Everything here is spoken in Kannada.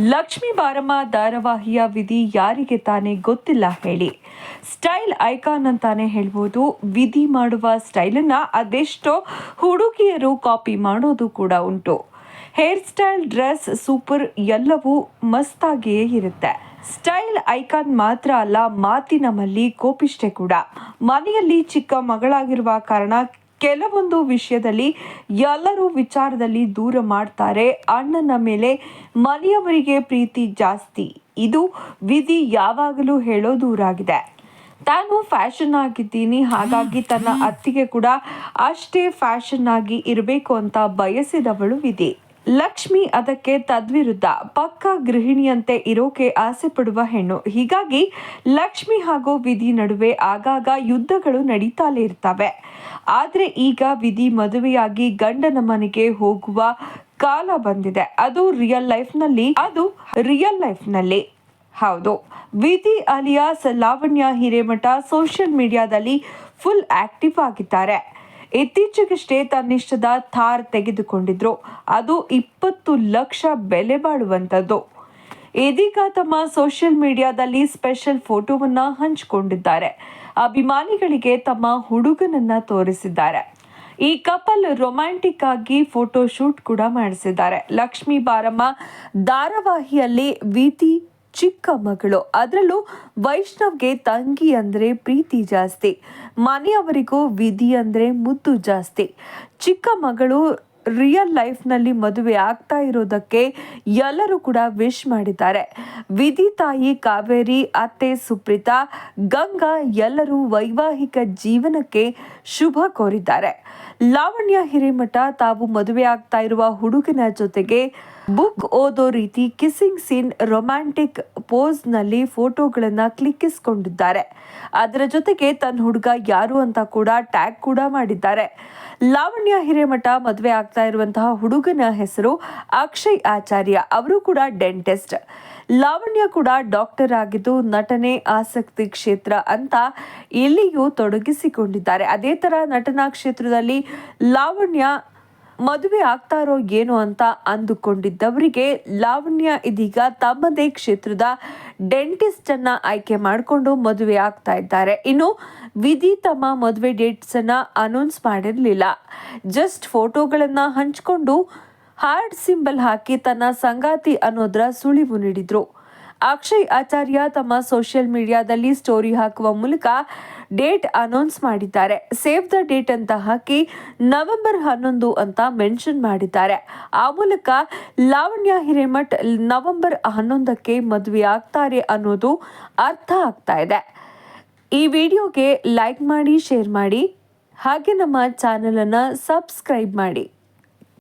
ಲಕ್ಷ್ಮೀ ಬಾರಮ್ಮ ಧಾರಾವಾಹಿಯ ವಿಧಿ ಯಾರಿಗೆ ತಾನೇ ಗೊತ್ತಿಲ್ಲ ಹೇಳಿ. ಸ್ಟೈಲ್ ಐಕಾನ್ ಅಂತಾನೆ ಹೇಳ್ಬೋದು. ವಿಧಿ ಮಾಡುವ ಸ್ಟೈಲನ್ನ ಅದೆಷ್ಟೋ ಹುಡುಗಿಯರು ಕಾಪಿ ಮಾಡೋದು ಕೂಡ ಉಂಟು. ಹೇರ್ ಸ್ಟೈಲ್, ಡ್ರೆಸ್, ಸೂಪರ್ ಎಲ್ಲವೂ ಮಸ್ತಾಗಿಯೇ ಇರುತ್ತೆ. ಸ್ಟೈಲ್ ಐಕಾನ್ ಮಾತ್ರ ಅಲ್ಲ, ಮಾತಿನ ಮಲ್ಲಿ ಕೋಪಿಷ್ಟೆ ಕೂಡ. ಮನೆಯಲ್ಲಿ ಚಿಕ್ಕ ಮಗಳಾಗಿರುವ ಕಾರಣ ಕೆಲವೊಂದು ವಿಷಯದಲ್ಲಿ ಎಲ್ಲರೂ ವಿಚಾರದಲ್ಲಿ ದೂರ ಮಾಡ್ತಾರೆ. ಅಣ್ಣನ ಮೇಲೆ ಮನೆಯವರಿಗೆ ಪ್ರೀತಿ ಜಾಸ್ತಿ. ಇದು ವಿಧಿ ಯಾವಾಗಲೂ ಹೇಳೋ ದೂರಾಗಿದೆ. ತಾನು ಫ್ಯಾಷನ್ ಆಗಿದ್ದೀನಿ, ಹಾಗಾಗಿ ತನ್ನ ಅತ್ತಿಗೆ ಕೂಡ ಅಷ್ಟೇ ಫ್ಯಾಷನ್ ಆಗಿ ಇರಬೇಕು ಅಂತ ಬಯಸಿದವಳು ವಿಧಿ. ಲಕ್ಷ್ಮಿ ಅದಕ್ಕೆ ತದ್ವಿರುದ್ಧ, ಪಕ್ಕ ಗೃಹಿಣಿಯಂತೆ ಇರೋಕೆ ಆಸೆ ಪಡುವ ಹೆಣ್ಣು. ಹೀಗಾಗಿ ಲಕ್ಷ್ಮಿ ಹಾಗೂ ವಿಧಿ ನಡುವೆ ಆಗಾಗ ಯುದ್ಧಗಳು ನಡೀತಾಲೇ ಇರ್ತವೆ. ಆದ್ರೆ ಈಗ ವಿಧಿ ಮದುವೆಯಾಗಿ ಗಂಡನ ಮನೆಗೆ ಹೋಗುವ ಕಾಲ ಬಂದಿದೆ. ಅದು ರಿಯಲ್ ಲೈಫ್ನಲ್ಲಿ ಹೌದು. ವಿಧಿ ಅಲಿಯಾಸ್ ಲಾವಣ್ಯ ಹಿರೇಮಠ ಸೋಷಿಯಲ್ ಮೀಡಿಯಾದಲ್ಲಿ ಫುಲ್ ಆಕ್ಟಿವ್ ಆಗಿದ್ದಾರೆ. ಇತ್ತೀಚೆಗಷ್ಟೇ ತನ್ನಿಷ್ಟದ ಥಾರ್ ತೆಗೆದುಕೊಂಡಿದ್ರು. ಅದು 20 ಲಕ್ಷ ಬೆಲೆ ಬಾಳುವಂಥದ್ದು. ಇದೀಗ ತಮ್ಮ ಸೋಷಿಯಲ್ ಮೀಡಿಯಾದಲ್ಲಿ ಸ್ಪೆಷಲ್ ಫೋಟೋವನ್ನ ಹಂಚಿಕೊಂಡಿದ್ದಾರೆ. ಅಭಿಮಾನಿಗಳಿಗೆ ತಮ್ಮ ಹುಡುಗನನ್ನ ತೋರಿಸಿದ್ದಾರೆ. ಈ ಕಪಲ್ ರೊಮ್ಯಾಂಟಿಕ್ ಆಗಿ ಫೋಟೋ ಶೂಟ್ ಕೂಡ ಮಾಡಿಸಿದ್ದಾರೆ. ಲಕ್ಷ್ಮೀ ಬಾರಮ್ಮ ಧಾರಾವಾಹಿಯಲ್ಲಿ ವಿಧಿ ಚಿಕ್ಕ ಮಗಳು, ಅದರಲ್ಲೂ ವೈಷ್ಣವ್ಗೆ ತಂಗಿ ಅಂದ್ರೆ ಪ್ರೀತಿ ಜಾಸ್ತಿ. ಮನೆಯವರಿಗೂ ವಿಧಿ ಅಂದ್ರೆ ಮುದ್ದು ಜಾಸ್ತಿ. ಚಿಕ್ಕ ಮಗಳು ರಿಯಲ್ ಲೈಫ್ನಲ್ಲಿ ಮದುವೆ ಆಗ್ತಾ ಇರೋದಕ್ಕೆ ಎಲ್ಲರೂ ಕೂಡ ವಿಶ್ ಮಾಡಿದ್ದಾರೆ. ವಿಧಿ ತಾಯಿ ಕಾವೇರಿ, ಅತ್ತೆ ಸುಪ್ರೀತಾ, ಗಂಗಾ ಎಲ್ಲರೂ ವೈವಾಹಿಕ ಜೀವನಕ್ಕೆ ಶುಭ ಕೋರಿದ್ದಾರೆ. ಲಾವಣ್ಯ ಹಿರೇಮಠ ತಾವು ಮದುವೆ ಆಗ್ತಾ ಇರುವ ಹುಡುಗನ ಜೊತೆಗೆ ಬುಕ್ ಓದೋ ರೀತಿ ಕಿಸ್ಸಿಂಗ್ ಸೀನ್, ರೊಮ್ಯಾಂಟಿಕ್ ಪೋಸ್ ನಲ್ಲಿ ಫೋಟೋಗಳನ್ನ ಕ್ಲಿಕ್ಕಿಸಿಕೊಂಡಿದ್ದಾರೆ. ಅದರ ಜೊತೆಗೆ ತನ್ನ ಹುಡುಗ ಯಾರು ಅಂತ ಕೂಡ ಟ್ಯಾಗ್ ಕೂಡ ಮಾಡಿದ್ದಾರೆ. ಲಾವಣ್ಯ ಹಿರೇಮಠ ಮದುವೆ ಆಗ್ತಾ ಇರುವಂತಹ ಹುಡುಗನ ಹೆಸರು ಅಕ್ಷಯ್ ಆಚಾರ್ಯ. ಅವರು ಕೂಡ ಡೆಂಟಿಸ್ಟ್. ಲಾವಣ್ಯ ಕೂಡ ಡಾಕ್ಟರ್ ಆಗಿದ್ದು ನಟನೆ ಆಸಕ್ತಿ ಕ್ಷೇತ್ರ ಅಂತ ಇಲ್ಲಿಯೂ ತೊಡಗಿಸಿಕೊಂಡಿದ್ದಾರೆ. ಅದೇ ತರ ನಟನಾ ಕ್ಷೇತ್ರದಲ್ಲಿ ಲಾವಣ್ಯ ಮದುವೆ ಆಗ್ತಾರೋ ಏನೋ ಅಂತ ಅಂದುಕೊಂಡಿದ್ದವರಿಗೆ ಲಾವಣ್ಯ ಇದೀಗ ತಮ್ಮದೇ ಕ್ಷೇತ್ರದ ಡೆಂಟಿಸ್ಟ್ ಅನ್ನ ಆಯ್ಕೆ ಮಾಡಿಕೊಂಡು ಮದುವೆ ಆಗ್ತಾ ಇದ್ದಾರೆ. ಇನ್ನು ವಿಧಿ ತಮ್ಮ ಮದುವೆ ಡೇಟ್ಸ್ ಅನ್ನ ಅನೌನ್ಸ್ ಮಾಡಿರಲಿಲ್ಲ. ಜಸ್ಟ್ ಫೋಟೋಗಳನ್ನ ಹಂಚಿಕೊಂಡು ಹಾರ್ಟ್ ಸಿಂಬಲ್ ಹಾಕಿ ತನ್ನ ಸಂಗಾತಿ ಅನ್ನೋದರ ಸುಳಿವು ನೀಡಿದ್ರು. ಅಕ್ಷಯ್ ಆಚಾರ್ಯ ತಮ್ಮ ಸೋಷಿಯಲ್ ಮೀಡಿಯಾದಲ್ಲಿ ಸ್ಟೋರಿ ಹಾಕುವ ಮೂಲಕ ಡೇಟ್ ಅನೌನ್ಸ್ ಮಾಡಿದ್ದಾರೆ. ಸೇವ್ ದ ಡೇಟ್ ಅಂತ ಹಾಕಿ ನವೆಂಬರ್ 11 ಅಂತ ಮೆನ್ಷನ್ ಮಾಡಿದ್ದಾರೆ. ಆ ಮೂಲಕ ಲಾವಣ್ಯ ಹಿರೇಮಠ್ ನವೆಂಬರ್ 11ಕ್ಕೆ ಮದುವೆ ಆಗ್ತಾರೆ ಅನ್ನೋದು ಅರ್ಥ ಆಗ್ತಾ ಇದೆ. ಈ ವಿಡಿಯೋಗೆ ಲೈಕ್ ಮಾಡಿ, ಶೇರ್ ಮಾಡಿ, ಹಾಗೆ ನಮ್ಮ ಚಾನೆಲ್ ಅನ್ನ ಸಬ್ಸ್ಕ್ರೈಬ್ ಮಾಡಿ.